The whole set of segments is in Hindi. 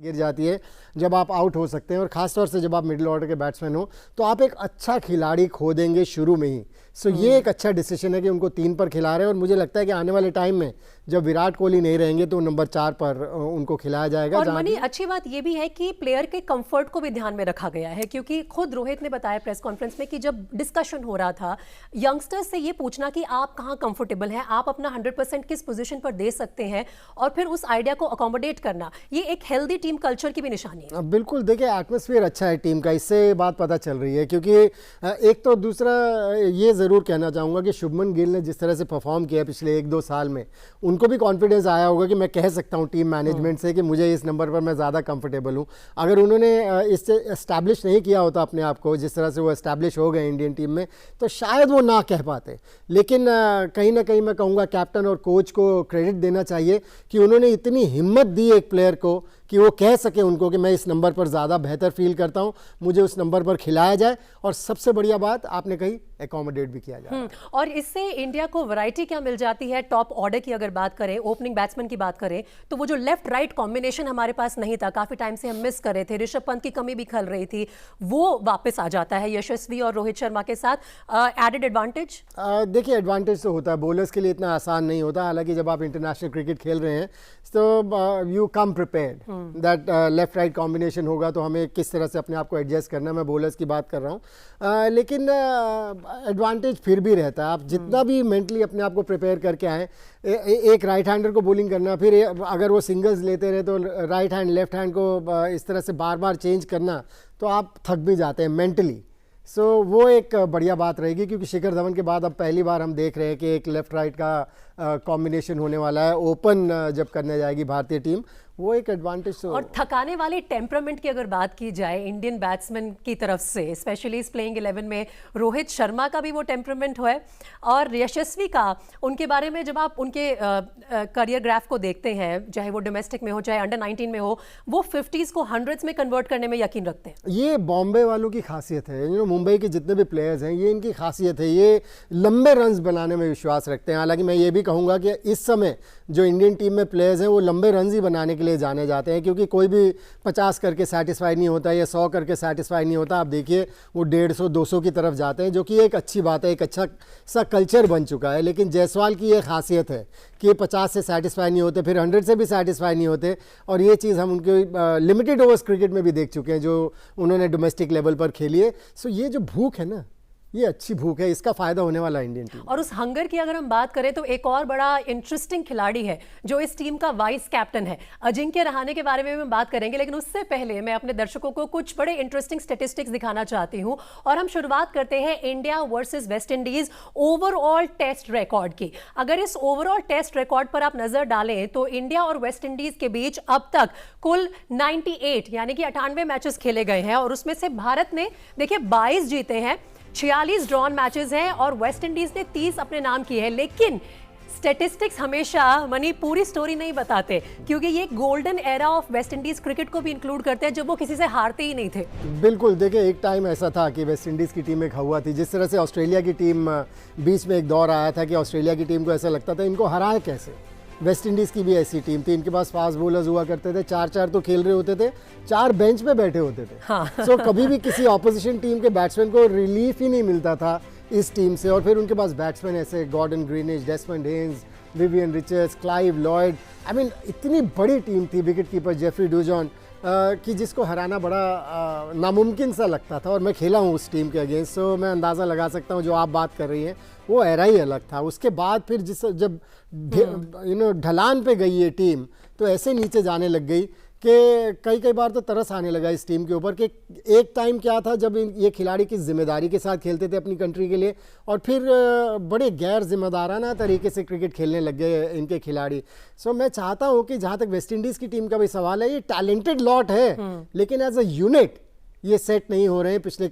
गिर जाती है जब आप आउट हो सकते हैं, और ख़ासतौर से जब आप मिडिल ऑर्डर के बैट्समैन हो तो आप एक अच्छा खिलाड़ी खो देंगे शुरू में ही। सो ये एक अच्छा डिसीजन है कि उनको 3 पर खिला रहे हैं, और मुझे लगता है कि आने वाले टाइम में जब विराट कोहली नहीं रहेंगे तो नंबर 4 पर उनको खिलाया जाएगा। और मनी, अच्छी बात ये भी है कि प्लेयर के कंफर्ट को भी ध्यान में रखा गया है, क्योंकि खुद रोहित ने बताया प्रेस कॉन्फ्रेंस में कि जब डिस्कशन हो रहा था यंगस्टर्स से ये पूछना कि आप कहाँ कंफर्टेबल हैं, आप अपना 100% किस पोजीशन पर दे सकते हैं, और फिर उस आइडिया को अकोमोडेट करना, ये एक हेल्दी टीम कल्चर की भी निशानी है। बिल्कुल, देखिए एटमॉस्फेयर अच्छा है टीम का, इससे बात पता चल रही है। क्योंकि एक तो दूसरा ये ज़रूर कहना चाहूँगा कि शुभमन गिल ने जिस तरह से परफॉर्म किया पिछले 1-2 साल में, उनको भी कॉन्फिडेंस आया होगा कि मैं कह सकता हूँ टीम मैनेजमेंट से कि मुझे इस नंबर पर मैं ज़्यादा कंफर्टेबल हूँ। अगर उन्होंने इससे एस्टैब्लिश नहीं किया होता अपने आप को जिस तरह से वो एस्टैब्लिश हो गए इंडियन टीम में, तो शायद वो ना कह पाते। लेकिन कहीं ना कहीं मैं कहूँगा कैप्टन और कोच को क्रेडिट देना चाहिए कि उन्होंने इतनी हिम्मत दी एक प्लेयर को कि वो कह सके उनको कि मैं इस नंबर पर ज़्यादा बेहतर फील करता हूँ, मुझे उस नंबर पर खिलाया जाए, और सबसे बढ़िया बात आपने कही, एकोमोडेट भी किया जाए। और इससे इंडिया को वैरायटी क्या मिल जाती है। टॉप ऑर्डर की अगर बात करें, ओपनिंग बैट्समैन की बात करें, तो वो जो लेफ्ट राइट कॉम्बिनेशन हमारे पास नहीं था, काफी टाइम से हम मिस कर रहे थे, ऋषभ पंत की कमी भी खल रही थी, वो वापस आ जाता है यशस्वी और रोहित शर्मा के साथ। एडेड एडवांटेज, देखिए एडवांटेज तो होता है, बॉलर्स के लिए इतना आसान नहीं होता। हालांकि जब आप इंटरनेशनल क्रिकेट खेल रहे हैं तो you come prepared that left right combination होगा, तो हमें किस तरह से अपने आप को एडजस्ट करना है। मैं बॉलर्स की बात कर रहा हूँ, लेकिन एडवांटेज फिर भी रहता है। आप जितना भी मेंटली अपने आप को प्रिपेयर करके आएँ, एक राइट हैंडर को बॉलिंग करना, फिर अगर वो सिंगल्स लेते रहे तो राइट हैंड लेफ्ट हैंड को इस तरह से बार बार चेंज करना, तो आप थक भी जाते हैं मेंटली। सो वो एक बढ़िया बात रहेगी, क्योंकि शिखर धवन के बाद अब पहली बार हम देख रहे हैं कि एक लेफ्ट राइट का कॉम्बिनेशन होने वाला है ओपन जब करने जाएगी भारतीय टीम, वो एक एडवांटेज। और थकाने वाले टेम्परामेंट की अगर बात की जाए इंडियन बैट्समैन की तरफ से, स्पेशली इस प्लेइंग 11 में रोहित शर्मा का भी वो टेम्परामेंट है, और यशस्वी का, उनके बारे में जब आप उनके करियर ग्राफ को देखते हैं, चाहे वो डोमेस्टिक में हो चाहे अंडर 19 में हो, वो 50s को 100s में कन्वर्ट करने में यकीन रखते हैं। ये बॉम्बे वालों की खासियत है, मुंबई के जितने भी प्लेयर्स हैं, ये इनकी खासियत है, ये लंबे रन्स बनाने में विश्वास रखते हैं। हालांकि मैं ये भी कहूँगा कि इस समय जो इंडियन टीम में प्लेयर्स हैं वो लंबे रन्स ही बनाने के लिए जाने जाते हैं, क्योंकि कोई भी 50 करके सेटिस्फाई नहीं होता या 100 करके सेटिस्फाई नहीं होता। आप देखिए वो 150-200 की तरफ जाते हैं, जो कि एक अच्छी बात है, एक अच्छा सा कल्चर बन चुका है। लेकिन जायसवाल की ये खासियत है कि 50 से सेटिस्फाई नहीं होते, फिर 100 से भी सेटिस्फाई नहीं होते, और ये चीज़ हम उनके लिमिटेड ओवर्स क्रिकेट में भी देख चुके हैं जो उन्होंने डोमेस्टिक लेवल पर खेली है। सो ये जो भूख है ना, ये अच्छी भूख है, इसका फायदा होने वाला है इंडियन टीम। और उस हंगर की अगर हम बात करें तो एक और बड़ा इंटरेस्टिंग खिलाड़ी है जो इस टीम का वाइस कैप्टन है, अजिंक्य रहाणे के बारे में हम बात करेंगे। लेकिन उससे पहले मैं अपने दर्शकों को कुछ बड़े इंटरेस्टिंग स्टैटिस्टिक्स दिखाना चाहती हूं, और हम शुरुआत करते हैं India versus West Indies overall test record की। अगर इस ओवरऑल टेस्ट रिकॉर्ड पर आप नजर डालें तो इंडिया और वेस्ट इंडीज के बीच अब तक कुल 98 यानी कि 98 मैचेस खेले गए हैं, और उसमें से भारत ने देखिए 22 जीते हैं, 46 ड्रॉन मैचेस हैं, और वेस्ट इंडीज ने 30 अपने नाम किए हैं। लेकिन स्टैटिस्टिक्स हमेशा मनी पूरी स्टोरी नहीं बताते, क्योंकि ये golden era of West Indies cricket को भी इंक्लूड करते हैं जब वो किसी से हारते ही नहीं थे। बिल्कुल, देखिए एक टाइम ऐसा था कि वेस्ट इंडीज़ की टीम एक हवा थी, जिस तरह से ऑस्ट्रेलिया की टीम बीच में एक दौर आया था कि ऑस्ट्रेलिया की टीम को ऐसा लगता था इनको हराए कैसे। वेस्ट इंडीज़ की भी ऐसी टीम थी, इनके पास फास्ट बॉलर्स हुआ करते थे, 4-4 तो खेल रहे होते थे, 4 बेंच पे बैठे होते थे। हाँ। सो कभी भी किसी ऑपोजिशन टीम के बैट्समैन को रिलीफ ही नहीं मिलता था इस टीम से। और फिर उनके पास बैट्समैन ऐसे Gordon Greenidge, Desmond Haynes, Vivian Richards, Clive Lloyd, I mean इतनी बड़ी टीम थी, विकेट कीपर जेफरी डुजॉन, कि जिसको हराना बड़ा नामुमकिन सा लगता था। और मैं खेला हूँ उस टीम के अगेंस्ट, तो मैं अंदाज़ा लगा सकता हूँ जो आप बात कर रही हैं वो एरा ही अलग था। उसके बाद फिर जब ढलान पे गई ये टीम, तो ऐसे नीचे जाने लग गई कि कई बार तो तरस आने लगा इस टीम के ऊपर कि एक टाइम क्या था जब ये खिलाड़ी किस जिम्मेदारी के साथ खेलते थे अपनी कंट्री के लिए, और फिर बड़े गैर जिम्मेदाराना तरीके से क्रिकेट खेलने लग गए इनके खिलाड़ी। सो मैं चाहता हूँ कि जहाँ तक वेस्ट इंडीज़ की टीम का भी सवाल है, ये टैलेंटेड लॉट है, लेकिन एज अ यूनिट ये सेट नहीं हो रहे हैं। पिछले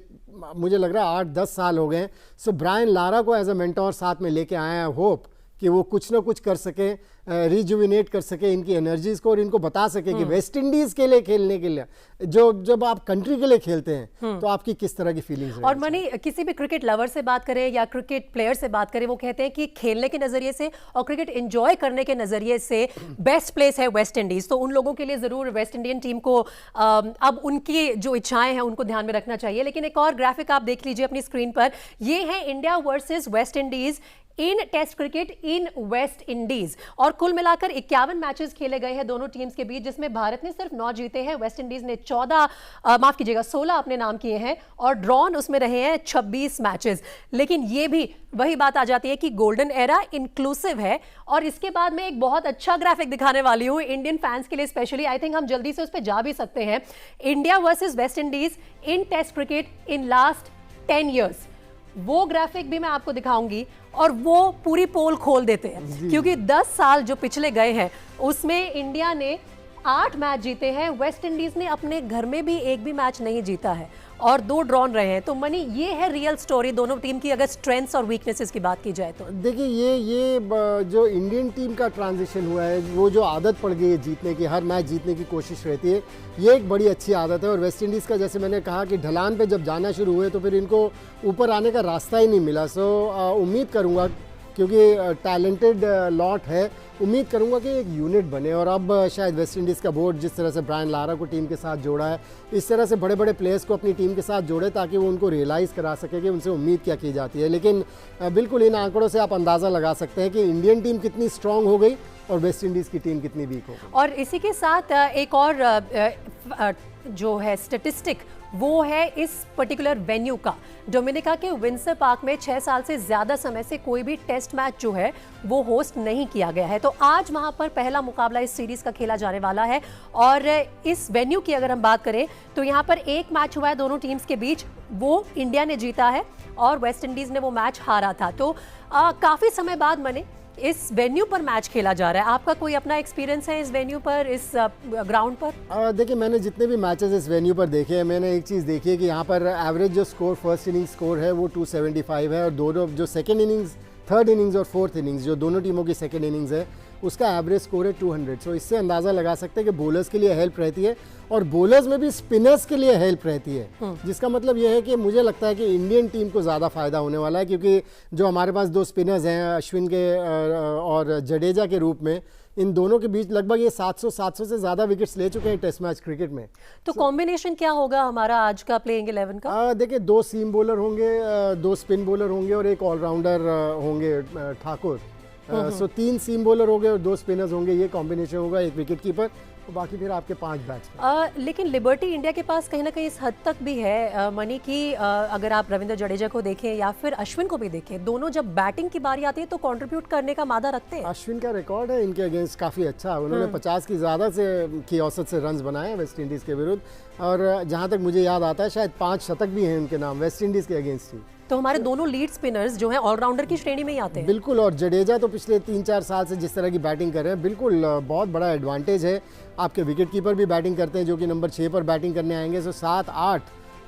मुझे लग रहा है 8-10 साल हो गए। सो ब्रायन लारा को एज अ मेंटोर साथ में लेके आए हैं, होप कि वो कुछ ना कुछ कर सके, रिजुविनेट कर सके इनकी एनर्जीज को और इनको बता सके कि वेस्ट इंडीज के लिए खेलने के लिए जब आप कंट्री के लिए खेलते हैं तो आपकी किस तरह की फीलिंग्स और मनी किसी भी क्रिकेट लवर से बात करें या क्रिकेट प्लेयर से बात करें, वो कहते हैं कि खेलने के नजरिए से और क्रिकेट एंजॉय करने के नजरिए से बेस्ट प्लेस है वेस्ट इंडीज। तो उन लोगों के लिए जरूर वेस्ट इंडियन टीम को अब उनकी जो इच्छाएं हैं उनको ध्यान में रखना चाहिए। लेकिन एक और ग्राफिक आप देख लीजिए अपनी स्क्रीन पर, ये है India versus West Indies in test cricket in West Indies. और कुल मिलाकर 51 मैचेस खेले गए हैं दोनों टीम्स के बीच, जिसमें भारत ने सिर्फ 9 जीते हैं, वेस्ट इंडीज ने 16 अपने नाम किए हैं और ड्रॉन उसमें रहे हैं 26 मैचेस। लेकिन ये भी वही बात आ जाती है कि गोल्डन एरा इंक्लूसिव है। और इसके बाद मैं एक बहुत अच्छा ग्राफिक दिखाने वाली हूं इंडियन फैंस के लिए स्पेशली, आई थिंक हम जल्दी से उस पर जा भी सकते हैं। India versus West Indies in test cricket in last 10 years, वो ग्राफिक भी मैं आपको दिखाऊंगी और वो पूरी पोल खोल देते हैं, क्योंकि 10 साल जो पिछले गए हैं उसमें इंडिया ने 8 मैच जीते हैं, वेस्ट इंडीज ने अपने घर में भी एक भी मैच नहीं जीता है और 2 ड्रॉन रहे हैं। तो मनी ये है रियल स्टोरी दोनों टीम की, अगर स्ट्रेंथ्स और वीकनेसेस की बात की जाए तो। देखिए ये जो इंडियन टीम का ट्रांजिशन हुआ है, वो जो आदत पड़ गई है जीतने की, हर मैच जीतने की कोशिश रहती है, ये एक बड़ी अच्छी आदत है। और वेस्ट इंडीज़ का जैसे मैंने कहा कि ढलान पे जब जाना शुरू हुए तो फिर इनको ऊपर आने का रास्ता ही नहीं मिला। सो उम्मीद करूँगा, क्योंकि टैलेंटेड लॉट है, उम्मीद करूंगा कि एक यूनिट बने। और अब शायद वेस्ट इंडीज़ का बोर्ड जिस तरह से ब्रायन लारा को टीम के साथ जोड़ा है, इस तरह से बड़े बड़े प्लेयर्स को अपनी टीम के साथ जोड़े ताकि वो उनको रियलाइज़ करा सके कि उनसे उम्मीद क्या की जाती है। लेकिन बिल्कुल इन आंकड़ों से आप अंदाज़ा लगा सकते हैं कि इंडियन टीम कितनी स्ट्रांग हो गई और वेस्ट इंडीज़ की टीम कितनी वीक हो गई। और इसी के साथ एक और जो है स्टेटिस्टिक, वो है इस पर्टिकुलर वेन्यू का। डोमिनिका के विंसर पार्क में 6 साल से ज़्यादा समय से कोई भी टेस्ट मैच जो है वो होस्ट नहीं किया गया है। तो आज वहाँ पर पहला मुकाबला इस सीरीज़ का खेला जाने वाला है। और इस वेन्यू की अगर हम बात करें तो यहाँ पर एक मैच हुआ है दोनों टीम्स के बीच, वो इंडिया ने जीता है और वेस्ट इंडीज़ ने वो मैच हारा था। तो काफ़ी समय बाद मैंने इस वेन्यू पर मैच खेला जा रहा है। आपका कोई अपना एक्सपीरियंस है इस वेन्यू पर, इस ग्राउंड पर? देखिए, मैंने जितने भी मैचेस इस वेन्यू पर देखे हैं, मैंने एक चीज़ देखी है कि यहाँ पर एवरेज जो स्कोर फर्स्ट इनिंग स्कोर है वो 275 है और दोनों जो सेकेंड इनिंग्स, थर्ड इनिंग्स और फोर्थ इनिंग्स, जो दोनों टीमों की सेकेंड इनिंग्स है, उसका एवरेज स्कोर है 200। सो इससे अंदाज़ा लगा सकते हैं कि बॉलर्स के लिए हेल्प रहती है और बॉलर्स में भी स्पिनर्स के लिए हेल्प रहती है, जिसका मतलब यह है कि मुझे लगता है कि इंडियन टीम को ज़्यादा फायदा होने वाला है, क्योंकि जो हमारे पास 2 स्पिनर्स हैं अश्विन के और जडेजा के रूप में, इन दोनों के बीच लगभग ये 700 से ज़्यादा विकेट्स ले चुके हैं टेस्ट मैच क्रिकेट में। तो कॉम्बिनेशन क्या होगा हमारा आज का प्लेइंग 11 का? देखिए, 2 सीम बॉलर होंगे, 2 स्पिन बॉलर होंगे और एक ऑलराउंडर होंगे ठाकुर। सो 3 सीम बॉलर होंगे और 2 स्पिनर्स होंगे, ये कॉम्बिनेशन होगा, एक विकेट कीपर और बाकी फिर आपके 5 बैट्समैन। लेकिन लिबर्टी इंडिया के पास कहीं ना कहीं इस हद तक भी है मनी की, अगर आप रविंद्र जडेजा को देखें या फिर अश्विन को भी देखें, दोनों जब बैटिंग की बारी आती है तो कंट्रीब्यूट करने का मादा रखते हैं। अश्विन का रिकॉर्ड है इनके अगेंस्ट काफ़ी अच्छा, उन्होंने 50 की ज़्यादा की औसत से रन्स बनाए हैं वेस्ट इंडीज़ के विरुद्ध। और जहाँ तक मुझे याद आता है शायद 5 शतक भी हैं उनके नाम वेस्ट इंडीज़ के अगेंस्ट ही। तो हमारे दोनों लीड स्पिनर्स जो हैं ऑलराउंडर की श्रेणी में ही आते हैं। बिल्कुल, और जडेजा तो पिछले 3-4 साल से जिस तरह की बैटिंग कर रहे हैं, बिल्कुल बहुत बड़ा एडवांटेज है। आपके विकेट कीपर भी बैटिंग करते हैं जो कि नंबर 6 पर बैटिंग करने आएंगे, सो 7, 8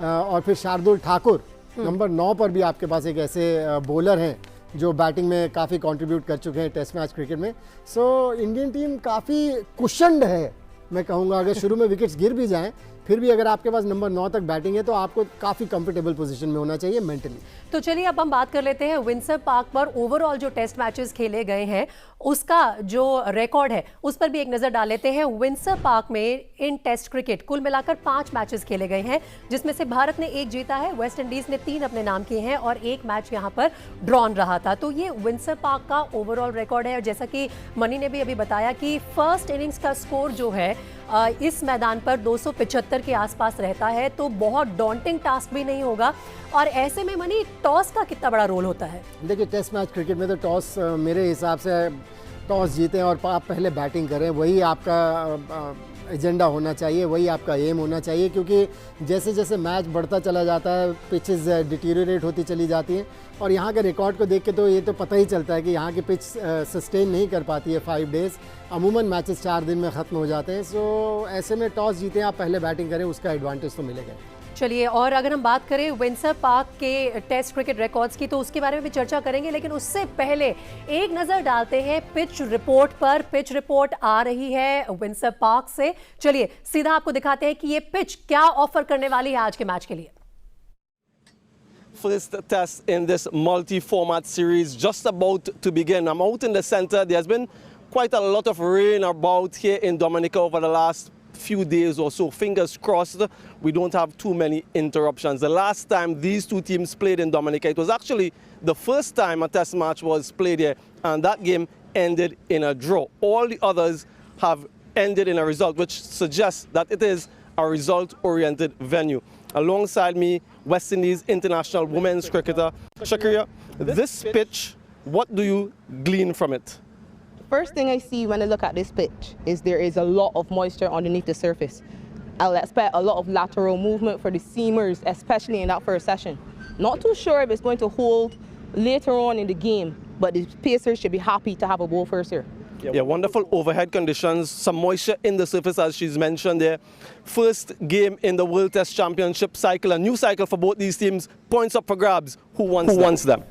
और फिर शार्दुल ठाकुर नंबर 9 पर भी आपके पास एक ऐसे बॉलर हैं जो बैटिंग में काफ़ी कंट्रीब्यूट कर चुके हैं टेस्ट मैच क्रिकेट में। सो इंडियन टीम काफ़ी कुशन्ड है, मैं कहूँगा। अगर शुरू में विकेट्स गिर भी जाएं, फिर भी अगर आपके पास नंबर 9 तक बैटिंग है तो आपको काफ़ी कंफर्टेबल पोजीशन में होना चाहिए मेंटली। तो चलिए अब हम बात कर लेते हैं विंसर पार्क पर ओवरऑल जो टेस्ट मैचेस खेले गए हैं उसका जो रिकॉर्ड है उस पर भी एक नज़र डाल लेते हैं। विंसर पार्क में इन टेस्ट क्रिकेट कुल मिलाकर 5 मैचेस खेले गए हैं, जिसमें से भारत ने 1 जीता है, वेस्ट इंडीज़ ने 3 अपने नाम किए हैं और 1 मैच यहाँ पर ड्रॉन रहा था। तो ये विंसर पार्क का ओवरऑल रिकॉर्ड है। और जैसा कि मनी ने भी अभी बताया कि फर्स्ट इनिंग्स का स्कोर जो है इस मैदान पर 275 के आसपास रहता है, तो बहुत डॉन्टिंग टास्क भी नहीं होगा। और ऐसे में मनी टॉस का कितना बड़ा रोल होता है? देखिए, टेस्ट मैच क्रिकेट में तो टॉस मेरे हिसाब से टॉस जीतें और आप पहले बैटिंग करें, वही आपका एजेंडा होना चाहिए, वही आपका एम होना चाहिए, क्योंकि जैसे जैसे मैच बढ़ता चला जाता है पिचेस डिटीरियोरेट होती चली जाती हैं। और यहाँ के रिकॉर्ड को देख के तो ये तो पता ही चलता है कि यहाँ की पिच सस्टेन नहीं कर पाती है 5 डेज़, अमूमन मैचेस 4 दिन में ख़त्म हो जाते हैं। सो ऐसे में टॉस जीतें, आप पहले बैटिंग करें, उसका एडवांटेज तो मिलेगा। चलिए, और अगर हम बात करें विंडसर पार्क के टेस्ट क्रिकेट रिकॉर्ड्स की तो उसके बारे में भी चर्चा करेंगे, लेकिन उससे पहले एक नजर डालते हैं पिच रिपोर्ट पर। पिच रिपोर्ट आ रही है विंडसर पार्क से। चलिए सीधा आपको दिखाते हैं कि ये पिच क्या ऑफर करने वाली है आज के मैच के लिए। First test in this multi-format series just about to begin. I'm out in the center. There's been quite a lot of rain about here in Dominica over the last few days or so. Fingers crossed we don't have too many interruptions. The last time these two teams played in Dominica, it was actually the first time a test match was played here, and that game ended in a draw. All the others have ended in a result, which suggests that it is a result-oriented venue. Alongside me, West Indies international women's cricketer Shakira. This pitch, what do you glean from it? First thing I see when I look at this pitch is there is a lot of moisture underneath the surface. I'll expect a lot of lateral movement for the seamers, especially in that first session. Not too sure if it's going to hold later on in the game, but the Pacers should be happy to have a ball first here. Yeah, wonderful overhead conditions, some moisture in the surface as she's mentioned there. First game in the World Test Championship cycle, a new cycle for both these teams. Points up for grabs. Who wants them?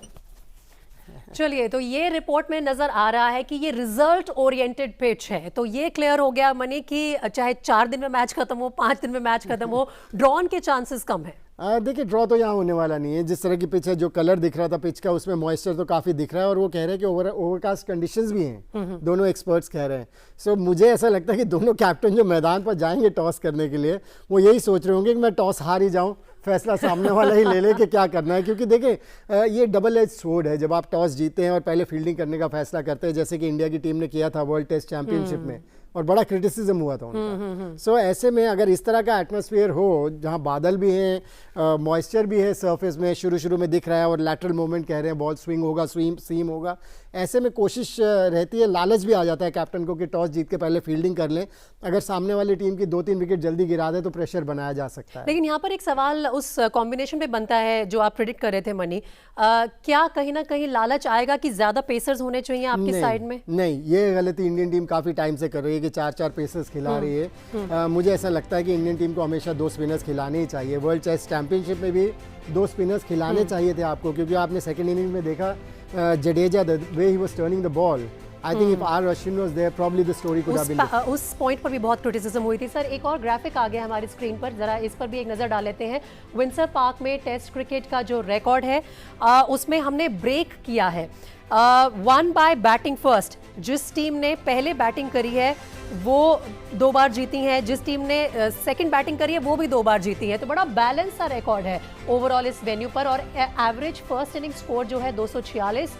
चलिए, तो ये रिपोर्ट में नजर आ रहा है कि ये रिजल्ट ओरिएंटेड पिच है। तो ये क्लियर हो गया मनी कि चाहे 4 दिन में मैच खत्म हो, 5 दिन में मैच खत्म हो, ड्रॉन के चांसेस कम है। देखिए, ड्रॉ तो यहाँ होने वाला नहीं है। जिस तरह की पिच है, जो कलर दिख रहा था पिच का, उसमें मॉइस्चर तो काफ़ी दिख रहा है, और वो कह रहे हैं कि ओवरकास्ट कंडीशंस भी हैं। दोनों एक्सपर्ट्स कह रहे हैं। सो मुझे ऐसा लगता है कि दोनों कैप्टन जो मैदान पर जाएंगे टॉस करने के लिए, वो यही सोच रहे होंगे कि मैं टॉस हार ही जाऊँ, फैसला सामने वाला ही ले ले कि क्या करना है। क्योंकि देखिए, ये डबल एज स्वॉर्ड है। जब आप टॉस जीते हैं और पहले फील्डिंग करने का फैसला करते हैं, जैसे कि इंडिया की टीम ने किया था वर्ल्ड टेस्ट चैंपियनशिप में, और बड़ा क्रिटिसिज्म हुआ था उनका। सो ऐसे में अगर इस तरह का एटमॉस्फेयर हो, जहां बादल भी हैं, मॉइस्चर भी है सरफेस में, शुरू में दिख रहा है, और लैटरल मूवमेंट कह रहे हैं, बॉल स्विंग होगा, सीम होगा, ऐसे में कोशिश रहती है, लालच भी आ जाता है कैप्टन को कि टॉस जीत के पहले फील्डिंग कर लें। अगर सामने वाली टीम की 2-3 विकेट जल्दी गिरा दे तो प्रेशर बनाया जा सकता है। लेकिन यहाँ पर एक सवाल उस कॉम्बिनेशन पे बनता है जो आप प्रेडिक्ट कर रहे थे मनी, क्या कहीं ना कहीं लालच आएगा कि ज्यादा पेसर्स होने चाहिए आपकी साइड में? नहीं, ये गलती इंडियन टीम काफी टाइम से कर रही है कि 4-4 पेसर्स खिला रही है। मुझे ऐसा लगता है कि इंडियन टीम को हमेशा 2 स्पिनर्स खिलाने ही चाहिए। वर्ल्ड टेस्ट चैंपियनशिप में भी 2 स्पिनर्स खिलाने चाहिए थे आपको, क्योंकि आपने सेकंड इनिंग में देखा Jadeja, the way he was turning the ball, I think if R Ashwin was there probably the story could have been. उस पॉइंट पर भी बहुत क्रिटिसिज्म हुई थी। सर, एक और ग्राफिक आ गया हमारी स्क्रीन पर, जरा इस पर भी एक नजर डाल लेते हैं। विंडसर पार्क में टेस्ट क्रिकेट का जो रिकॉर्ड है, उसमें हमने ब्रेक किया है 1 बाय बैटिंग फर्स्ट। जिस टीम ने पहले बैटिंग करी है वो 2 बार जीती है, जिस टीम ने सेकंड बैटिंग करी है वो भी 2 बार जीती है। तो बड़ा बैलेंस सा रिकॉर्ड है ओवरऑल इस वेन्यू पर। और एवरेज फर्स्ट इनिंग स्कोर जो है 246,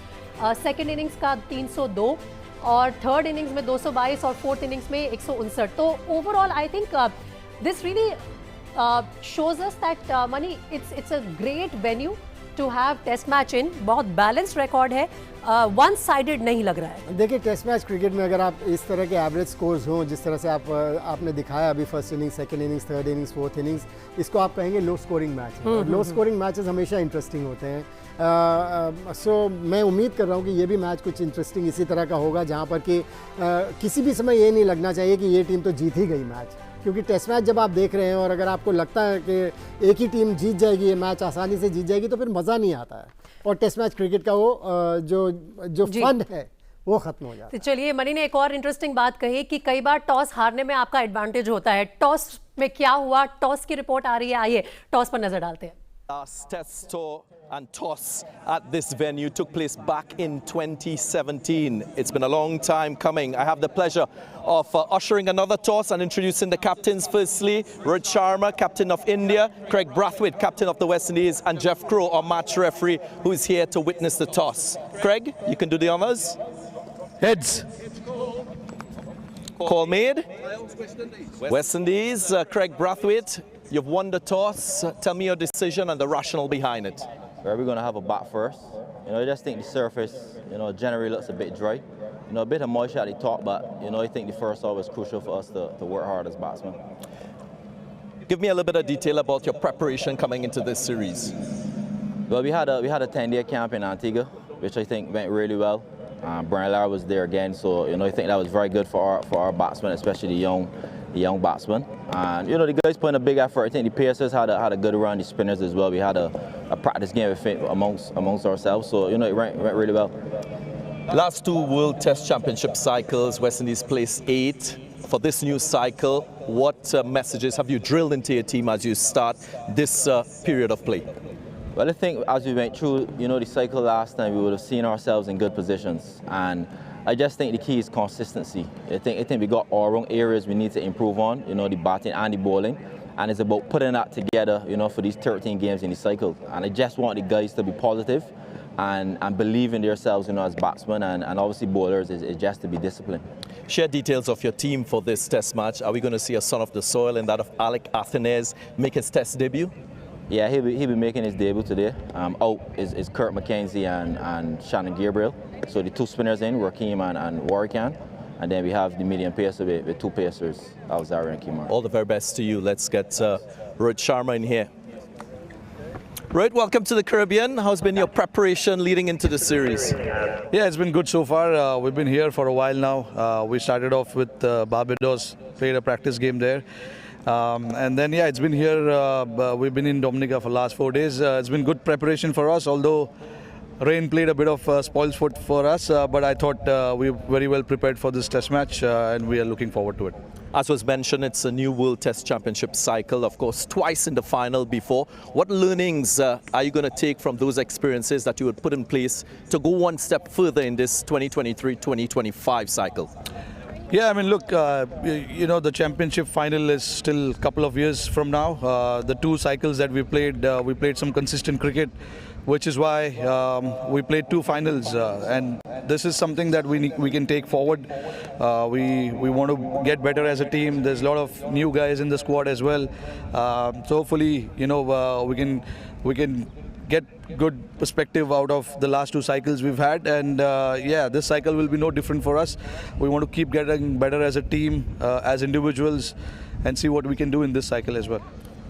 सेकंड इनिंग्स का 302, और थर्ड इनिंग्स में 222, और फोर्थ इनिंग्स में 159। तो overall I think this really shows us that मनी it's a great venue to have test match in. बहुत बैलेंस्ड रिकॉर्ड है, वन साइडेड नहीं लग रहा है। देखिए, टेस्ट मैच क्रिकेट में अगर आप इस तरह के एवरेज स्कोर्स हों, जिस तरह से आपने दिखाया अभी, first innings, second innings, third innings, fourth innings, इसको आप कहेंगे low scoring match. Low scoring matches हमेशा इंटरेस्टिंग होते हैं। सो मैं उम्मीद कर रहा हूँ कि ये भी मैच कुछ इंटरेस्टिंग इसी तरह का होगा, जहाँ पर कि किसी भी समय ये नहीं लगना चाहिए कि ये टीम तो जीत ही गई मैच। क्योंकि टेस्ट मैच जब आप देख रहे हैं और अगर आपको लगता है कि एक ही टीम जीत जाएगी, ये मैच आसानी से जीत जाएगी, तो फिर मज़ा नहीं आता है, और टेस्ट मैच क्रिकेट का वो जो फन है वो खत्म हो जाता है। तो चलिए, मनी ने एक और इंटरेस्टिंग बात कही कि कई बार टॉस हारने में आपका एडवांटेज होता है। टॉस में क्या हुआ, टॉस की रिपोर्ट आ रही है, आइए टॉस पर नजर डालते हैं। Last test tour and toss at this venue took place back in 2017. It's been a long time coming. I have the pleasure of ushering another toss and introducing the captains. Firstly, Rohit Sharma, captain of India, Craig Brathwaite, captain of the West Indies, and Jeff Crow, our match referee, who is here to witness the toss. Craig, you can do the honors. Heads. Call made. West Indies, Craig Brathwaite, you've won the toss. Tell me your decision and the rationale behind it. Where are we going to have a bat first? I just think the surface, generally looks a bit dry. A bit of moisture at the top, but, I think the first over is crucial for us to work hard as batsmen. Give me a little bit of detail about your preparation coming into this series. Well, we had a 10-day camp in Antigua, which I think went really well. Brian Lara was there again, so I think that was very good for our batsmen, especially the young the young batsmen. And you know, the guys put in a big effort. I think the Pacers had a good run, the spinners as well. We had a practice game amongst ourselves, so you know, it went really well. Last two World Test Championship cycles, West Indies placed 8th. For this new cycle, what messages have you drilled into your team as you start this period of play? Well, I think as we went through, you know, the cycle last time, we would have seen ourselves in good positions, and I just think the key is consistency. I think we got our own areas we need to improve on, you know, the batting and the bowling, and it's about putting that together, you know, for these 13 games in the cycle. And I just want the guys to be positive and believe in themselves, you know, as batsmen and obviously bowlers is just to be disciplined. Share details of your team for this test match. Are we going to see a son of the soil in that of Alec Athanaze make his test debut? Yeah, he'll be making his debut today. Out is Kurt McKenzie and Shannon Gabriel. So the two spinners in, Rakeem and Warrican. And then we have the medium pacer with two pacers, Alzari and Kimar. All the very best to you. Let's get Rohit Sharma in here. Rohit, welcome to the Caribbean. How's been your preparation leading into the series? Yeah, it's been good so far. We've been here for a while now. We started off with Barbados, played a practice game there. And then, yeah, it's been here. We've been in Dominica for the last 4 days. It's been good preparation for us, although rain played a bit of spoilsport for us. But I thought we were very well prepared for this test match, and we are looking forward to it. As was mentioned, it's a new World Test Championship cycle, of course, twice in the final before. What learnings are you going to take from those experiences that you would put in place to go one step further in this 2023-2025 cycle? Yeah, I mean, look, you know, the championship final is still a couple of years from now. The two cycles that we played some consistent cricket, which is why we played two finals. And this is something that we can take forward. We want to get better as a team. There's a lot of new guys in the squad as well. So hopefully, you know, we can get good perspective out of the last two cycles we've had, and yeah, this cycle will be no different for us. We want to keep getting better as a team, as individuals, and see what we can do in this cycle as well.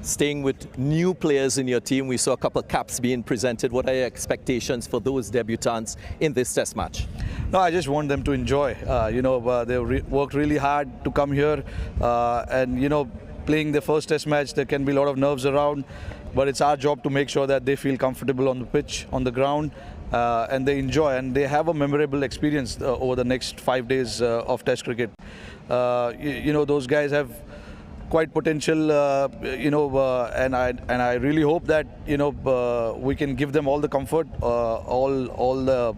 Staying with new players in your team, we saw a couple of caps being presented. What are your expectations for those debutants in this test match? No, I just want them to enjoy. You know, they worked really hard to come here, and you know, playing the first test match, there can be a lot of nerves around. But it's our job to make sure that they feel comfortable on the pitch, on the ground, and they enjoy and they have a memorable experience over the next 5 days of Test cricket. You know, those guys have quite potential, you know, and I really hope that, you know, we can give them all the comfort, all the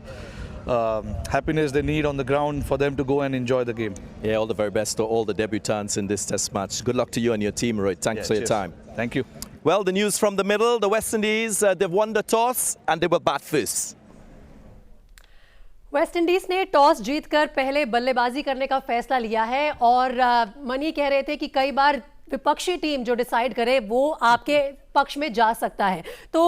happiness they need on the ground for them to go and enjoy the game. Yeah, all the very best to all the debutants in this test match. Good luck to you and your team, Rohit. Thanks for your time. Thank you. Well, the news from the middle, the West Indies, they've won the toss and they will bat first. West Indies ने टॉस जीतकर पहले बल्लेबाजी करने का फैसला लिया है और मनी कह रहे थे कि कई बार विपक्षी टीम जो डिसाइड करे वो आपके पक्ष में जा सकता है। तो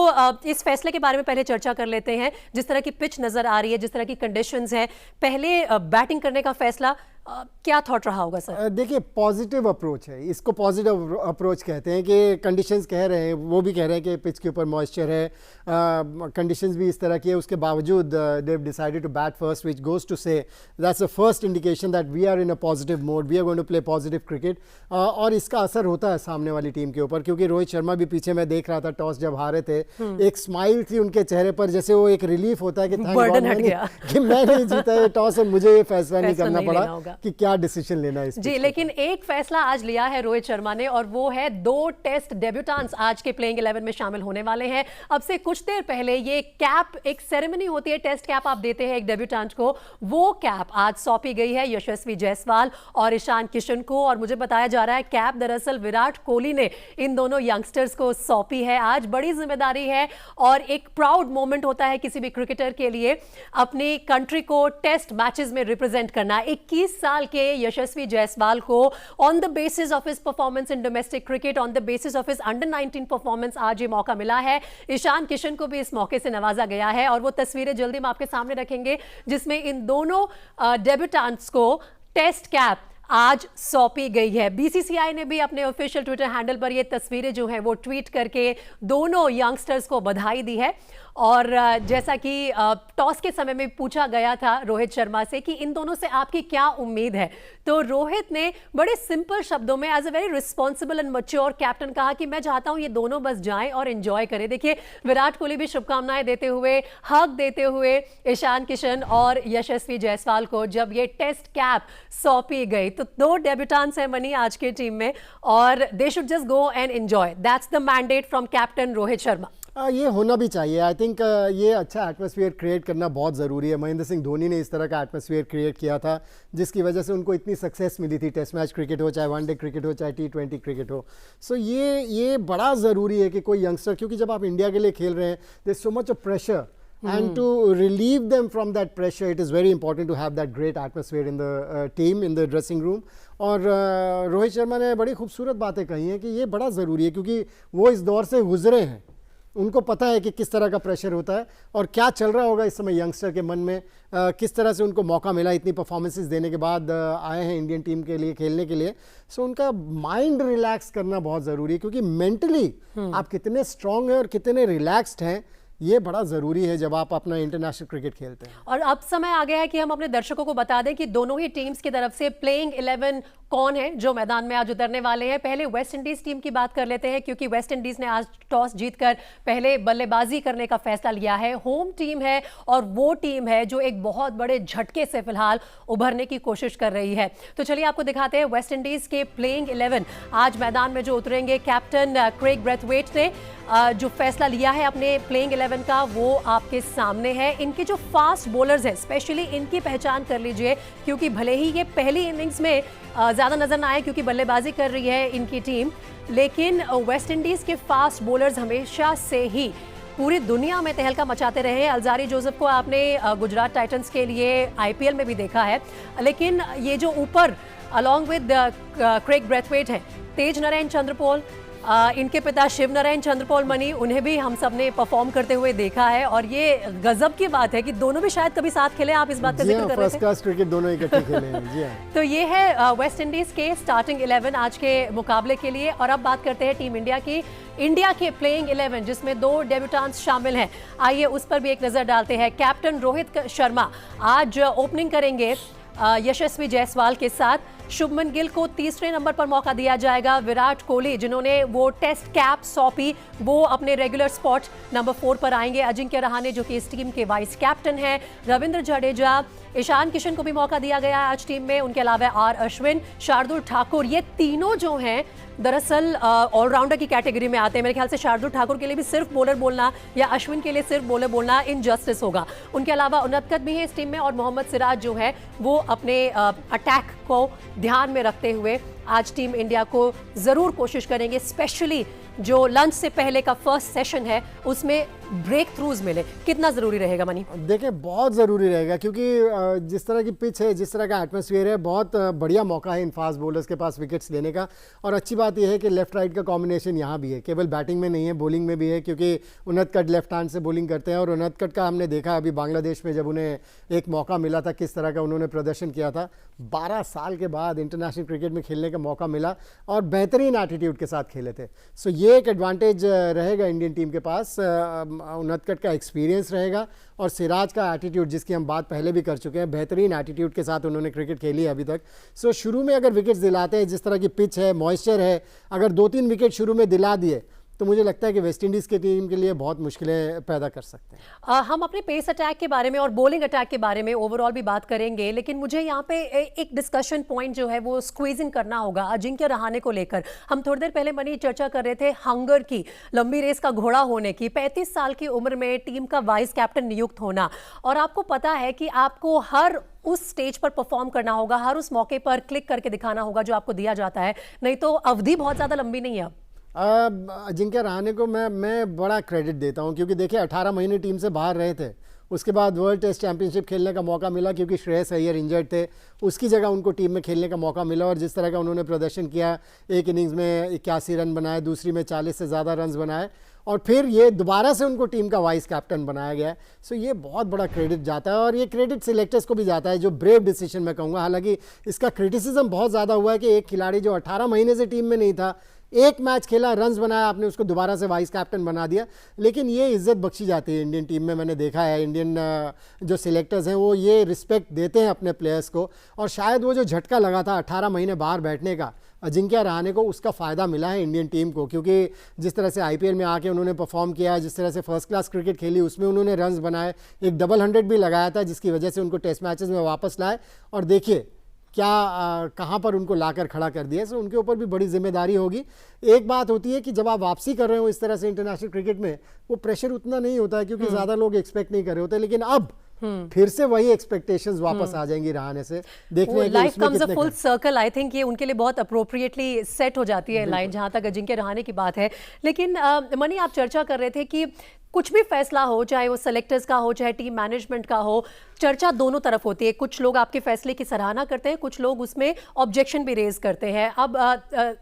इस फैसले के बारे में पहले चर्चा कर लेते हैं। जिस तरह की पिच नजर आ रही है, जिस तरह की कंडीशंस हैं, पहले बैटिंग करने का फैसला क्या थॉट रहा होगा सर? देखिए, पॉजिटिव अप्रोच है, इसको पॉजिटिव अप्रोच कहते हैं कि कंडीशंस कह रहे हैं, वो भी कह रहे हैं कि पिच के ऊपर मॉइस्चर है, कंडीशंस भी इस तरह की है, उसके बावजूद they have decided to bat first, which goes to say that's the first indication that we are in a positive mode, we are going to play positive cricket. और इसका असर होता है सामने वाली टीम के ऊपर, क्योंकि रोहित शर्मा भी पीछे मैं देख रहा था टॉस जब हारे थे, एक स्माइल थी उनके चेहरे पर, जैसे वो एक रिलीफ होता है कि बर्डन हट गया कि मैं नहीं जीता ये टॉस और मुझे ये फैसला नहीं करना पड़ा कि क्या डिसीजन लेना है। जी, लेकिन एक फैसला आज लिया है रोहित शर्मा ने और वो है 2 टेस्ट डेब्यूटेंट्स आज के प्लेइंग 11 में शामिल होने वाले हैं। अब से कुछ देर पहले ये कैप, एक सेरेमनी होती है, टेस्ट कैप आप देते हैं एक डेब्यूटेंट को, वो कैप आज सौंपी गई है यशस्वी जायसवाल और ईशान किशन को। और मुझे बताया जा रहा है कैप दरअसल विराट कोहली ने इन दोनों यंगस्टर्स को सौंपी है। आज बड़ी जिम्मेदारी है और एक प्राउड मोमेंट होता है किसी भी क्रिकेटर के लिए अपनी कंट्री को टेस्ट मैचेस में रिप्रेजेंट करना। 21 साल के यशस्वी जायसवाल को on the basis of his performance in domestic cricket, on the basis of his under 19 performance आज ये मौका मिला है। ईशान किशन को भी इस मौके से नवाजा गया है और वो तस्वीरें जल्दी हम आपके सामने रखेंगे जिसमें इन दोनों डेब्यूटेंट्स को टेस्ट कैप आज सौंपी गई है। बीसीसीआई ने भी अपने ऑफिशियल ट्विटर हैंडल पर ये तस्वीरें जो हैं वो ट्वीट करके दोनों यंगस्टर्स को बधाई दी है। और जैसा कि टॉस के समय में पूछा गया था रोहित शर्मा से कि इन दोनों से आपकी क्या उम्मीद है, तो रोहित ने बड़े सिंपल शब्दों में as a very responsible and mature captain कहा कि मैं चाहता हूं ये दोनों बस जाएं और एंजॉय करें। देखिए विराट कोहली भी शुभकामनाएं देते हुए, हक देते हुए ईशान किशन और यशस्वी जायसवाल को जब ये टेस्ट कैप सौंपी गई, तो 2 डेब्यूटेंट्स हैं मनी आज की टीम में और they should just go and enjoy. That's the mandate from captain Rohit Sharma. ये होना भी चाहिए। आई थिंक ये अच्छा एटमॉस्फेयर क्रिएट करना बहुत ज़रूरी है। महेंद्र सिंह धोनी ने इस तरह का एटमॉस्फेयर क्रिएट किया था जिसकी वजह से उनको इतनी सक्सेस मिली थी, टेस्ट मैच क्रिकेट हो, चाहे वनडे क्रिकेट हो, चाहे T20 क्रिकेट हो। सो ये बड़ा ज़रूरी है कि कोई यंगस्टर, क्योंकि जब आप इंडिया के लिए खेल रहे हैं there so much of pressure, and to relieve them from that pressure it is very important to have that great atmosphere in the team, in the dressing room. और रोहित शर्मा ने बड़ी खूबसूरत बातें कही हैं कि ये बड़ा ज़रूरी है क्योंकि वो इस दौर से गुजरे हैं, उनको पता है कि किस तरह का प्रेशर होता है और क्या चल रहा होगा इस समय यंगस्टर के मन में, किस तरह से उनको मौका मिला इतनी परफॉर्मेंसेस देने के बाद आए हैं इंडियन टीम के लिए खेलने के लिए। सो उनका माइंड रिलैक्स करना बहुत ज़रूरी है क्योंकि मेंटली आप कितने स्ट्रांग हैं और कितने रिलैक्स्ड हैं ये बड़ा ज़रूरी है जब आप अपना इंटरनेशनल क्रिकेट खेलते हैं। और अब समय आ गया है कि हम अपने दर्शकों को बता दें कि दोनों ही टीम्स की तरफ से प्लेइंग 11 कौन है जो मैदान में आज उतरने वाले हैं। पहले वेस्ट इंडीज टीम की बात कर लेते हैं क्योंकि वेस्ट इंडीज ने आज टॉस जीतकर पहले बल्लेबाजी करने का फैसला लिया है। होम टीम है और वो टीम है जो एक बहुत बड़े झटके से फिलहाल उभरने की कोशिश कर रही है। तो चलिए आपको दिखाते हैं वेस्ट इंडीज के प्लेइंग 11 आज मैदान में जो उतरेंगे। कैप्टन क्रेग ब्रेथवेट ने जो फैसला लिया है अपने प्लेइंग 11 का वो आपके सामने है। इनके जो फास्ट बॉलर्स हैं स्पेशली इनकी पहचान कर लीजिए क्योंकि भले ही ये पहली इनिंग्स में ज़्यादा नजर ना आए क्योंकि बल्लेबाजी कर रही है इनकी टीम, लेकिन वेस्ट इंडीज़ के फास्ट बॉलर्स हमेशा से ही पूरी दुनिया में तहलका मचाते रहे हैं। अल्जारी जोसेफ को आपने गुजरात टाइटंस के लिए IPL में भी देखा है, लेकिन ये जो ऊपर अलॉन्ग विद क्रेग ब्रेथवेट है तेज नारायण चंद्रपॉल, इनके पिता शिव नारायण चंद्रपॉल मनी, उन्हें भी हम सब ने परफॉर्म करते हुए देखा है और ये गजब की बात है कि दोनों भी शायद कभी साथ खेले। आप इस बात का जिक्र कर रहे थे। फर्स्ट क्लास क्रिकेट दोनों इकट्ठे खेले हैं। जी हाँ। तो ये है वेस्ट इंडीज के स्टार्टिंग 11 आज के मुकाबले के लिए। और अब बात करते हैं टीम इंडिया की। इंडिया के प्लेइंग 11 जिसमें 2 डेब्यूटेंट्स शामिल हैं, आइए उस पर भी एक नजर डालते हैं। कैप्टन रोहित शर्मा आज ओपनिंग करेंगे यशस्वी जायसवाल के साथ। शुभमन गिल को तीसरे नंबर पर मौका दिया जाएगा। विराट कोहली जिन्होंने वो टेस्ट कैप सौंपी वो अपने रेगुलर स्पॉट नंबर 4 पर आएंगे। अजिंक्य रहाणे जो कि इस टीम के वाइस कैप्टन हैं, रविंद्र जडेजा, ईशान किशन को भी मौका दिया गया है आज टीम में। उनके अलावा R अश्विन, शार्दुल ठाकुर, ये तीनों जो हैं दरअसल ऑलराउंडर की कैटेगरी में आते हैं। मेरे ख्याल से शार्दुल ठाकुर के लिए भी सिर्फ बॉलर बोलना या अश्विन के लिए सिर्फ बॉलर बोलना इनजस्टिस होगा। उनके अलावा उनतकत भी है इस टीम में और मोहम्मद सिराज जो है वो अपने अटैक को ध्यान में रखते हुए आज टीम इंडिया को जरूर कोशिश करेंगे, स्पेशली जो लंच से पहले का फर्स्ट सेशन है उसमें ब्रेक थ्रूज मिले। कितना जरूरी रहेगा मनी? देखिए बहुत ज़रूरी रहेगा क्योंकि जिस तरह की पिच है, जिस तरह का एटमॉस्फेयर है, बहुत बढ़िया मौका है इन फास्ट बॉलर्स के पास विकेट्स लेने का। और अच्छी बात यह है कि लेफ्ट राइट का कॉम्बिनेशन यहाँ भी है, केवल बैटिंग में नहीं है बॉलिंग में भी है क्योंकि उनतकट लेफ्ट हैंड से बॉलिंग करते हैं। और उनतकट का हमने देखा अभी बांग्लादेश में जब उन्हें एक मौका मिला था किस तरह का उन्होंने प्रदर्शन किया था। 12 साल के बाद इंटरनेशनल क्रिकेट में खेलने का मौका मिला और बेहतरीन एटीट्यूड के साथ खेले थे। सो ये एक एडवांटेज रहेगा इंडियन टीम के पास। उनतकट का एक्सपीरियंस रहेगा और सिराज का एटीट्यूड जिसकी हम बात पहले भी कर चुके हैं, बेहतरीन एटीट्यूड के साथ उन्होंने क्रिकेट खेली है अभी तक। सो शुरू में अगर विकेट्स दिलाते हैं, जिस तरह की पिच है, मॉइस्चर है, अगर 2-3 विकेट शुरू में दिला दिए तो मुझे लगता है कि वेस्ट इंडीज़ की टीम के लिए बहुत मुश्किलें पैदा कर सकते हैं। हम अपने पेस अटैक के बारे में और बॉलिंग अटैक के बारे में ओवरऑल भी बात करेंगे, लेकिन मुझे यहाँ पे एक डिस्कशन पॉइंट जो है वो स्क्वीजिंग करना होगा अजिंक्य रहाणे को लेकर। हम थोड़ी देर पहले मनी चर्चा कर रहे थे हंगर की, लंबी रेस का घोड़ा होने की, 35 साल की उम्र में टीम का वाइस कैप्टन नियुक्त होना। और आपको पता है कि आपको हर उस स्टेज पर परफॉर्म करना होगा, हर उस मौके पर क्लिक करके दिखाना होगा जो आपको दिया जाता है, नहीं तो अवधि बहुत ज़्यादा लंबी नहीं है। अजिंक्य रहाणे को मैं बड़ा क्रेडिट देता हूं क्योंकि देखिए 18 महीने टीम से बाहर रहे थे, उसके बाद वर्ल्ड टेस्ट चैंपियनशिप खेलने का मौका मिला क्योंकि श्रेयस अय्यर इंजर्ड थे, उसकी जगह उनको टीम में खेलने का मौका मिला। और जिस तरह का उन्होंने प्रदर्शन किया, एक इनिंग्स में 81 रन बनाए, दूसरी में 40 से ज़्यादा रन बनाए और फिर ये दोबारा से उनको टीम का वाइस कैप्टन बनाया गया है। सो ये बहुत बड़ा क्रेडिट जाता है और ये क्रेडिट सिलेक्टर्स को भी जाता है जो ब्रेव डिसीजन मैं कहूँगा। हालांकि इसका क्रिटिसिज्म बहुत ज़्यादा हुआ है कि एक खिलाड़ी जो 18 महीने से टीम में नहीं था एक मैच खेला, रन्स बनाया, आपने उसको दोबारा से वाइस कैप्टन बना दिया। लेकिन ये इज्जत बख्शी जाती है इंडियन टीम में, मैंने देखा है इंडियन जो सिलेक्टर्स हैं वो ये रिस्पेक्ट देते हैं अपने प्लेयर्स को। और शायद वो जो झटका लगा था 18 महीने बाहर बैठने का अजिंक्य रहाणे को, उसका फ़ायदा मिला है इंडियन टीम को, क्योंकि जिस तरह से आईपीएल में आके उन्होंने परफॉर्म किया, जिस तरह से फर्स्ट क्लास क्रिकेट खेली, उसमें उन्होंने रन्स बनाए, एक डबल 100 भी लगाया था जिसकी वजह से उनको टेस्ट मैचेस में वापस लाए। और देखिए क्या कहाँ पर उनको लाकर खड़ा कर दिया। सो उनके ऊपर भी बड़ी जिम्मेदारी होगी। एक बात होती है कि जब आप वापसी कर रहे हो इस तरह से इंटरनेशनल क्रिकेट में, वो प्रेशर उतना नहीं होता है क्योंकि ज़्यादा लोग एक्सपेक्ट नहीं कर रहे होते। लेकिन अब फिर से वही एक्सपेक्टेशंस वापस आ जाएंगी रहाणे से। देखने हैं कि लाइफ उसमें कम्स अ कितने फुल सर्कल। आई थिंक ये उनके लिए बहुत अप्रोप्रिएटली सेट हो जाती है लाइन, जहां तक अजिंक्य रहाणे की बात है। लेकिन मनी, आप चर्चा कर रहे थे कि कुछ भी फैसला हो, चाहे वो सेलेक्टर्स का हो, चाहे टीम मैनेजमेंट का हो, चर्चा दोनों तरफ होती है। कुछ लोग आपके फैसले की सराहना करते हैं, कुछ लोग उसमें ऑब्जेक्शन भी रेज करते हैं। अब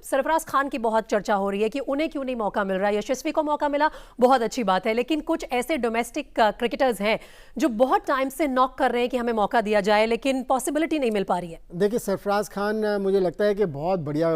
सरफराज खान की बहुत चर्चा हो रही है कि उन्हें क्यों नहीं मौका मिल रहा। यशस्वी को मौका मिला, बहुत अच्छी बात है, लेकिन कुछ ऐसे डोमेस्टिक क्रिकेटर्स हैं जो बहुत टाइम से नॉक कर रहे हैं कि हमें मौका दिया जाए, लेकिन पॉसिबिलिटी नहीं मिल पा रही है। देखिए सरफराज खान मुझे लगता है कि बहुत बढ़िया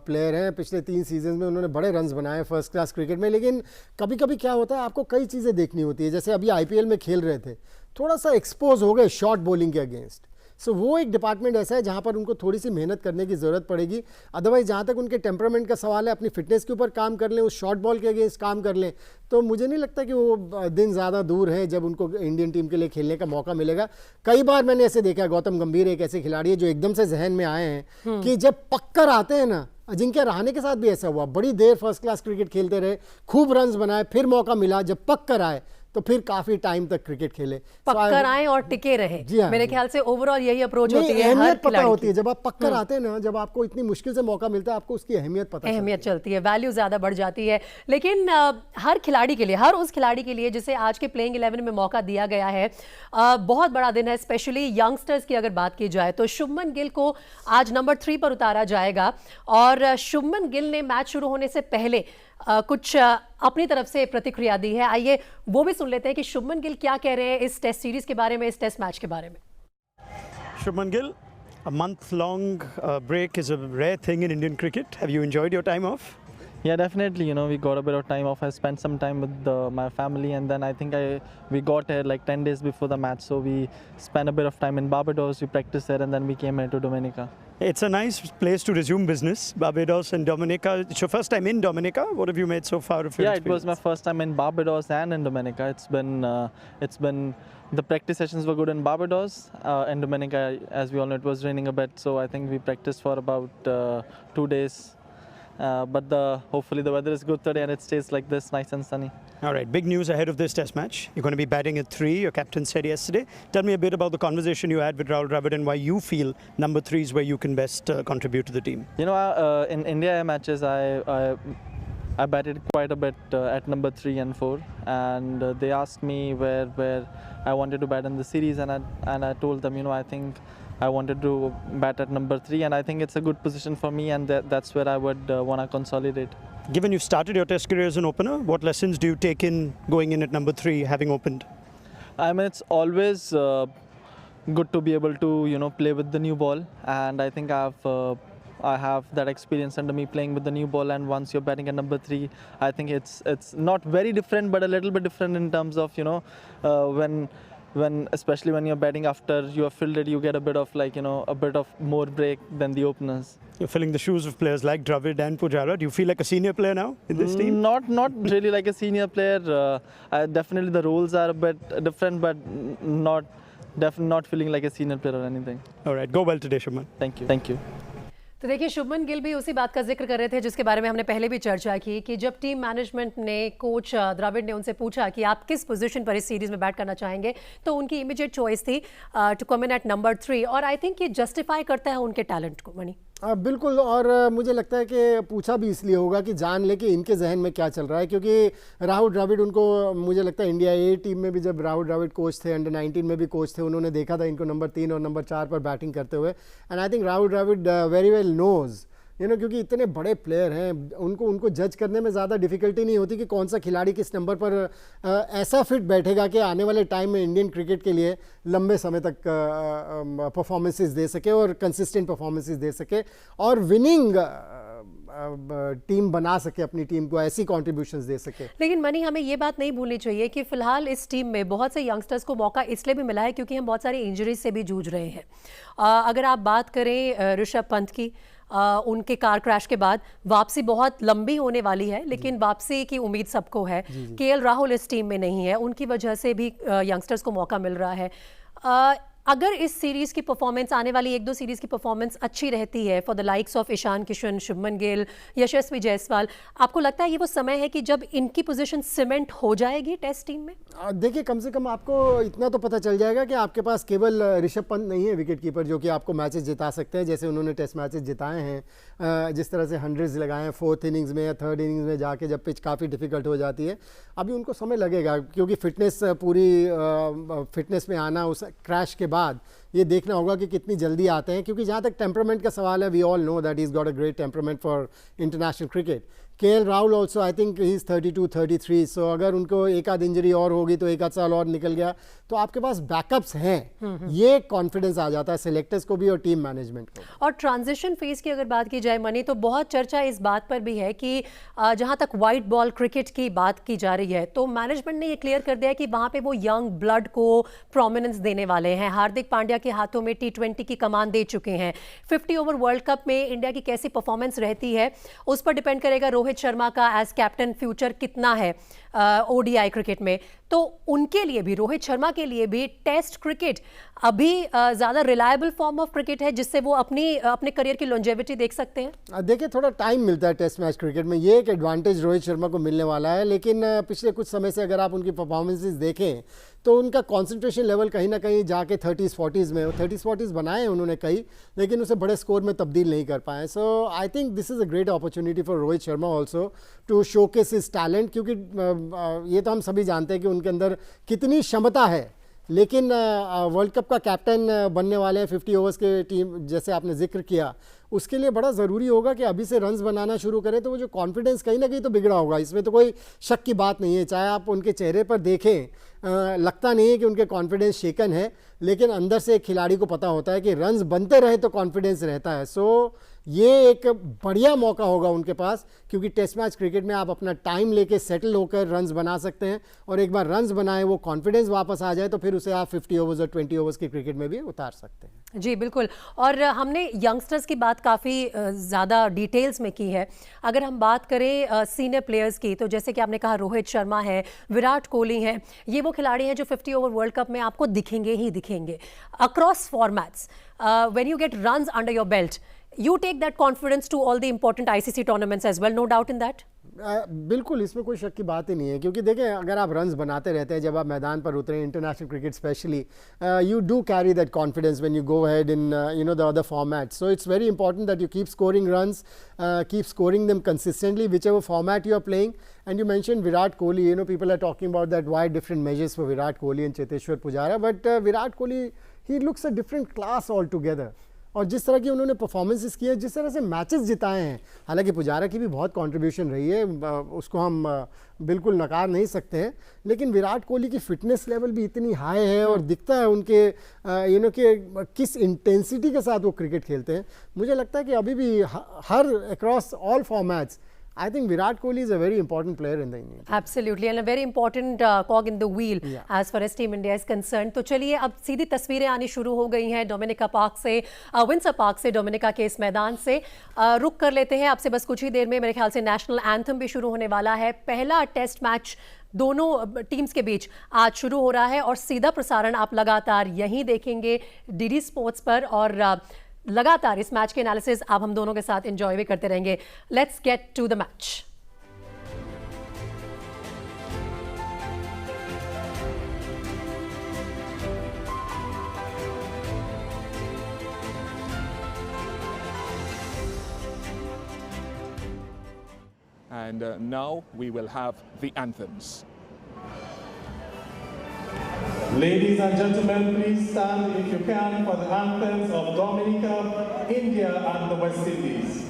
प्लेयर हैं। पिछले 3 सीजन में उन्होंने बड़े रन्स बनाए फर्स्ट क्लास क्रिकेट में। लेकिन कभी कभी क्या होता है, आपको कई चीज़ें देखनी होती है। जैसे अभी आईपीएल में खेल रहे थे, थोड़ा सा एक्सपोज हो गए शॉर्ट बॉलिंग के अगेंस्ट। सो वो एक डिपार्टमेंट ऐसा है जहाँ पर उनको थोड़ी सी मेहनत करने की ज़रूरत पड़ेगी। अदरवाइज जहाँ तक उनके टेम्परामेंट का सवाल है, अपनी फिटनेस के ऊपर काम कर लें, उस शॉर्ट बॉल के अगेंस्ट काम कर लें, तो मुझे नहीं लगता कि वो दिन ज़्यादा दूर है जब उनको इंडियन टीम के लिए खेलने का मौका मिलेगा। कई बार मैंने ऐसे देखा है, गौतम गंभीर एक ऐसे खिलाड़ी है जो एकदम से जहन में आए हैं कि जब पक्कर आते हैं ना, अजिंक्य रहाणे के साथ भी ऐसा हुआ, बड़ी देर फर्स्ट क्लास क्रिकेट खेलते रहे, खूब रन्स बनाए, फिर मौका मिला, जब पक्कर आए तो फिर काफी टाइम तक क्रिकेट खेले, पक्कर आए और टिके रहे। मेरे ख्याल से ओवरऑल यही अप्रोच होती है। अहमियत पता होती है जब आप पक्कर आते हैं ना, जब आपको इतनी मुश्किल से मौका मिलता है, आपको उसकी अहमियत चलती है, वैल्यू ज्यादा बढ़ जाती है। लेकिन हर खिलाड़ी के लिए, हर उस खिलाड़ी के लिए जिसे आज के प्लेइंग 11 में मौका दिया गया है, बहुत बड़ा दिन है। स्पेशली यंगस्टर्स की अगर बात की जाए तो शुभमन गिल को आज नंबर 3 पर उतारा जाएगा। और शुभमन गिल ने मैच शुरू होने से पहले कुछ अपनी तरफ से प्रतिक्रिया दी है। आइए वो भी सुन लेते हैं कि शुभमन गिल क्या कह रहे हैं इस टेस्ट सीरीज के बारे में, इस टेस्ट मैच के बारे में। Shubman Gill, a month-long break is a rare thing in Indian cricket. Have you enjoyed your time off? Yeah, definitely. You know, we got a bit of time off. I spent some time with my family, and then I think we got here like 10 days before the match. So we spent a bit of time in Barbados. We practiced there, and then we came here to Dominica. It's a nice place to resume business, Barbados and Dominica. It's your first time in Dominica. What have you made so far of your experience? It was my first time in Barbados and in Dominica. It's been the practice sessions were good in Barbados. In Dominica, as we all know, it was raining a bit, so I think we practiced for about 2 days. But hopefully the weather is good today and it stays like this, nice and sunny. All right, big news ahead of this test match. You're going to be batting at 3, your captain said yesterday. Tell me a bit about the conversation you had with Rahul Dravid and why you feel number 3 is where you can best contribute to the team. You know, in India matches, I batted quite a bit at number 3 and 4, and they asked me where I wanted to bat in the series, and I told them, you know, I think I wanted to bat at number 3, and I think it's a good position for me, and that's where I would want to consolidate. Given you've started your test career as an opener, what lessons do you take in going in at number 3, having opened? I mean, it's always good to be able to, you know, play with the new ball, and I think I have that experience under me playing with the new ball, and once you're batting at number 3, I think it's not very different, but a little bit different in terms of, you know, especially when you're batting after you have fielded, you get a bit of, like, you know, a bit of more break than the openers. You're filling the shoes of players like Dravid and Pujara. Do you feel like a senior player now in this team? Not really like a senior player. Definitely the roles are a bit different, but not feeling like a senior player or anything. All right, go well today, Shubman. Thank you. तो देखिए शुभमन गिल भी उसी बात का जिक्र कर रहे थे जिसके बारे में हमने पहले भी चर्चा की कि जब टीम मैनेजमेंट ने, कोच द्रविड़ ने उनसे पूछा कि आप किस पोजीशन पर इस सीरीज में बैट करना चाहेंगे, तो उनकी इमीडिएट चॉइस थी to come in at number 3, और आई थिंक ये जस्टिफाई करता है उनके टैलेंट को। मणि बिल्कुल, और मुझे लगता है कि पूछा भी इसलिए होगा कि जान ले कि इनके जहन में क्या चल रहा है, क्योंकि राहुल द्रविड़ उनको, मुझे लगता है इंडिया ए टीम में भी जब राहुल द्रविड़ कोच थे, अंडर 19 में भी कोच थे, उन्होंने देखा था इनको नंबर 3 और नंबर 4 पर बैटिंग करते हुए। And I think Rahul Dravid very well knows, you know, क्योंकि इतने बड़े प्लेयर हैं, उनको जज करने में ज़्यादा डिफिकल्टी नहीं होती कि कौन सा खिलाड़ी किस नंबर पर ऐसा फिट बैठेगा कि आने वाले टाइम में इंडियन क्रिकेट के लिए लंबे समय तक परफॉर्मेंसेस दे सके और कंसिस्टेंट परफॉर्मेंसेस दे सके और विनिंग टीम बना सके, अपनी टीम को ऐसी कॉन्ट्रीब्यूशंस दे सके। लेकिन मनी, हमें ये बात नहीं भूलनी चाहिए कि फिलहाल इस टीम में बहुत से यंगस्टर्स को मौका इसलिए भी मिला है क्योंकि हम बहुत सारी इंजरीज से भी जूझ रहे हैं। अगर आप बात करें ऋषभ पंत की, उनके कार क्रैश के बाद वापसी बहुत लंबी होने वाली है, लेकिन वापसी की उम्मीद सबको है। केएल राहुल इस टीम में नहीं है, उनकी वजह से भी यंगस्टर्स को मौका मिल रहा है। अगर इस सीरीज की परफॉर्मेंस, आने वाली 1-2 सीरीज की परफॉर्मेंस अच्छी रहती है for the likes of Ishan Kishan, Shubman Gill, Yashasvi Jaiswal, आपको लगता है ये वो समय है कि जब इनकी पोजीशन सीमेंट हो जाएगी टेस्ट टीम में? देखिए, कम से कम आपको इतना तो पता चल जाएगा कि आपके पास केवल ऋषभ पंत नहीं है विकेट कीपर जो कि आपको मैचेस जिता सकते हैं, जैसे उन्होंने टेस्ट मैचेस जिताए हैं, जिस तरह से 100s लगाए हैं 4th इनिंग्स में या 3rd इनिंग्स में जाके, जब पिच काफ़ी डिफिकल्ट हो जाती है। अभी उनको समय लगेगा क्योंकि फिटनेस, पूरी फिटनेस में आना उस क्रैश के बाद ये देखना होगा कि कितनी जल्दी आते हैं, क्योंकि जहाँ तक टेम्परामेंट का सवाल है, we all know that he is got a great temperament for international cricket. KL Rahul also, I think he is 32-33, so अगर उनको एक आध इंजरी और होगी तो एक आध साल और निकल गया तो आपके पास बैकअप्स हैं। ये कॉन्फिडेंस आ जाता है सिलेक्टर्स को भी और टीम मैनेजमेंट को। और ट्रांजिशन फेज की अगर बात की जाए मनी, तो बहुत चर्चा इस बात पर भी है कि जहां तक वाइट बॉल क्रिकेट की बात की जा रही है तो मैनेजमेंट ने ये क्लियर कर दिया है कि वहां पे वो यंग ब्लड को प्रोमिनेंस देने वाले हैं। हार्दिक पांड्या के हाथों में T20 की कमान दे चुके हैं। 50 ओवर वर्ल्ड कप में इंडिया की कैसी परफॉर्मेंस रहती है उस पर डिपेंड करेगा रोहित शर्मा का एज कैप्टन फ्यूचर कितना है ओडीआई क्रिकेट में। तो उनके लिए भी, रोहित शर्मा के लिए भी टेस्ट क्रिकेट अभी ज़्यादा रिलायबल फॉर्म ऑफ क्रिकेट है जिससे वो अपने करियर की लॉन्जेविटी देख सकते हैं। देखिए, थोड़ा टाइम मिलता है टेस्ट मैच क्रिकेट में, ये एक एडवांटेज रोहित शर्मा को मिलने वाला है। लेकिन पिछले कुछ समय से अगर आप उनकी परफॉर्मेंसेस देखें तो उनका कंसंट्रेशन लेवल कहीं ना कहीं जाके 30s-40s में, 30s-40s बनाए उन्होंने कई, लेकिन उसे बड़े स्कोर में तब्दील नहीं कर पाए। So I think this is a great opportunity for Rohit Sharma also to showcase his talent, क्योंकि ये तो हम सभी जानते हैं कि उनके अंदर कितनी क्षमता है। लेकिन वर्ल्ड कप का कैप्टन बनने वाले हैं 50 ओवर्स के टीम, जैसे आपने जिक्र किया, उसके लिए बड़ा ज़रूरी होगा कि अभी से रन्स बनाना शुरू करें, तो वो जो कॉन्फिडेंस कहीं ना कहीं तो बिगड़ा होगा, इसमें तो कोई शक की बात नहीं है। चाहे आप उनके चेहरे पर देखें, लगता नहीं है कि उनके कॉन्फिडेंस शेकन है, लेकिन अंदर से एक खिलाड़ी को पता होता है कि रन्स बनते रहे तो कॉन्फिडेंस रहता है। सो ये एक बढ़िया मौका होगा उनके पास, क्योंकि टेस्ट मैच क्रिकेट में आप अपना टाइम लेके सेटल होकर रन्स बना सकते हैं, और एक बार रन्स बनाए, वो कॉन्फिडेंस वापस आ जाए तो फिर उसे आप 50 ओवर्स और 20 ओवर्स की क्रिकेट में भी उतार सकते हैं। जी बिल्कुल। और हमने यंगस्टर्स की बात काफ़ी ज़्यादा डिटेल्स में की है। अगर हम बात करें सीनियर प्लेयर्स की, तो जैसे कि आपने कहा रोहित शर्मा है, विराट कोहली हैं, ये वो खिलाड़ी हैं जो 50 ओवर वर्ल्ड कप में आपको दिखेंगे ही दिखेंगे across formats. When you get runs under your belt, you take that confidence to all the important ICC tournaments as well, no doubt in that? बिल्कुल, इसमें कोई शक की बात ही नहीं है, क्योंकि देखें, अगर आप रन्स बनाते रहते हैं, जब आप मैदान पर उतरें international cricket specially, you do carry that confidence when you go ahead in the other format. So it's very important that you keep scoring runs, keep scoring them consistently whichever format you are playing. And you mentioned Virat Kohli, people are talking about that, why different measures for Virat Kohli and Cheteshwar Pujara, but Virat Kohli, he looks a different class altogether. और जिस तरह की उन्होंने परफॉर्मेंसेस की है, जिस तरह से मैचेस जिताए हैं, हालांकि पुजारा की भी बहुत कंट्रीब्यूशन रही है, उसको हम बिल्कुल नकार नहीं सकते हैं, लेकिन विराट कोहली की फिटनेस लेवल भी इतनी हाई है और दिखता है उनके कि किस इंटेंसिटी के साथ वो क्रिकेट खेलते हैं। मुझे लगता है कि अभी भी हर across all formats, I think Virat Kohli is a very important player in the Indian team. Absolutely, and a very important cog in the wheel as far as Team India is concerned. तो चलिए अब सीधी तस्वीरें आनी शुरू हो गई हैं डोमिनिका पार्क से, विंसर पार्क से, डोमिनिका के इस मैदान से। रुक कर लेते हैं आपसे बस कुछ ही देर में, मेरे ख्याल से नेशनल एंथम भी शुरू होने वाला है। पहला टेस्ट मैच दोनों टीम्स के बीच आज शुरू हो रहा है और सीधा प्रसारण आप लगातार यहीं देखेंगे डीडी स्पोर्ट्स पर, और लगातार इस मैच के एनालिसिस आप हम दोनों के साथ एंजॉय भी करते रहेंगे। Let's get to the match. And now we will have the anthems. Ladies and gentlemen, please stand if you can for the anthems of Dominica, India and the West Indies.